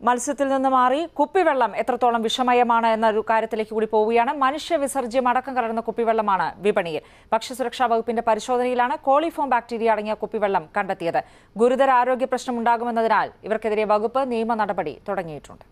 മത്സ്യത്തിൽ നിന്ന് മാറി കുപ്പിവെള്ളം എത്രത്തോളം വിഷമയമാണ് എന്നൊരു കാര്യത്തിലേക്ക് കൂടി പോവുകയാണ്. മനുഷ്യവിസർജ്യം അടക്കം കലർന്ന കുപ്പിവെള്ളമാണ് വിപണിയിൽ. ഭക്ഷ്യസുരക്ഷാ വകുപ്പിന്റെ പരിശോധനയിലാണ് കോളിഫോം ബാക്ടീരിയ അടങ്ങിയ കുപ്പിവെള്ളം കണ്ടെത്തിയത്. ഗുരുതര ആരോഗ്യ പ്രശ്നമുണ്ടാകുമെന്നതിനാൽ ഇവർക്കെതിരെ വകുപ്പ് നിയമ നടപടി തുടങ്ങിയിട്ടുണ്ട്.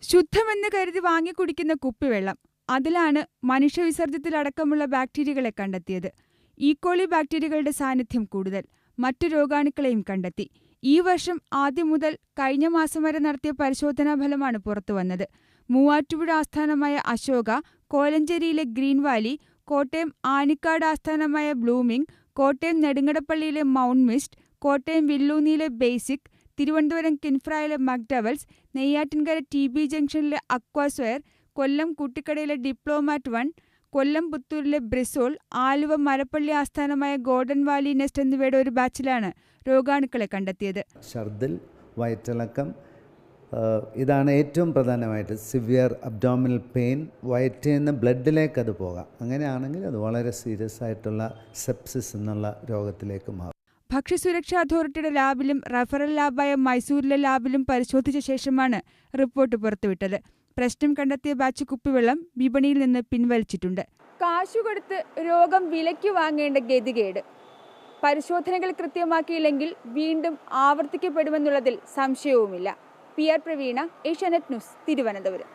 ശുദ്ധമെന്ന് കരുതി വാങ്ങിക്കുടിക്കുന്ന കുപ്പിവെള്ളം, അതിലാണ് മനുഷ്യവിസർജ്യത്തിലടക്കമുള്ള ബാക്ടീരിയകളെ കണ്ടെത്തിയത്. ഈക്കോളി ബാക്ടീരിയകളുടെ സാന്നിധ്യം കൂടുതൽ. മറ്റു രോഗാണുക്കളെയും കണ്ടെത്തി. ഈ വർഷം ആദ്യം മുതൽ കഴിഞ്ഞ മാസം വരെ നടത്തിയ പരിശോധനാ ഫലമാണ് പുറത്തുവന്നത്. മൂവാറ്റുപുഴ ആസ്ഥാനമായ അശോക, കോലഞ്ചേരിയിലെ ഗ്രീൻ വാലി, കോട്ടയം ആനിക്കാട് ആസ്ഥാനമായ ബ്ലൂമിംഗ്, കോട്ടയം നെടുങ്കടപ്പള്ളിയിലെ മൗണ്ട് മിസ്റ്റ്, കോട്ടയം വില്ലൂന്നിയിലെ ബേസിക്, തിരുവനന്തപുരം കിൻഫ്രയിലെ മക്ഡവൽസ്, നെയ്യാറ്റിൻകര TB ജംഗ്ഷനിലെ അക്വാസ്വയർ, കൊല്ലം കുട്ടിക്കടയിലെ ഡിപ്ലോമാറ്റ് 1, കൊല്ലം പുത്തൂരിലെ ബ്രിസോൾ, ആലുവ മരപ്പള്ളി ആസ്ഥാനമായ ഗോൾഡൻ വാലി നെസ്റ്റ് എന്നിവയുടെ ഒരു ബാച്ചിലാണ് രോഗാണുക്കളെ കണ്ടെത്തിയത്. ഛർദിൽ, വയറ്റിളക്കം, ഇതാണ് ഏറ്റവും പ്രധാനമായിട്ട്. സിവിയർ അബ്ഡോമിനൽ പെയിൻ, വയറ്റിൽ നിന്ന് ബ്ലഡിലേക്ക് അത് പോകാം. അങ്ങനെയാണെങ്കിൽ അത് വളരെ സീരിയസ് ആയിട്ടുള്ള സെപ്സിസ് എന്നുള്ള രോഗത്തിലേക്ക് മാറും. ഭക്ഷ്യസുരക്ഷാ അതോറിറ്റിയുടെ ലാബിലും റഫറൽ ലാബായ മൈസൂരിലെ ലാബിലും പരിശോധിച്ച ശേഷമാണ് റിപ്പോർട്ട് പുറത്തുവിട്ടത്. പ്രശ്നം കണ്ടെത്തിയ ബാച്ച് കുപ്പിവെള്ളം വിപണിയിൽ നിന്ന് പിൻവലിച്ചിട്ടുണ്ട്. കാശുകൊടുത്ത് രോഗം വിലയ്ക്ക് വാങ്ങേണ്ട ഗതികേട്. പരിശോധനകൾ കൃത്യമാക്കിയില്ലെങ്കിൽ വീണ്ടും ആവർത്തിക്കപ്പെടുമെന്നുള്ളതിൽ സംശയവുമില്ല. PR Praveena, Asianet news, Thiruvananthapuram.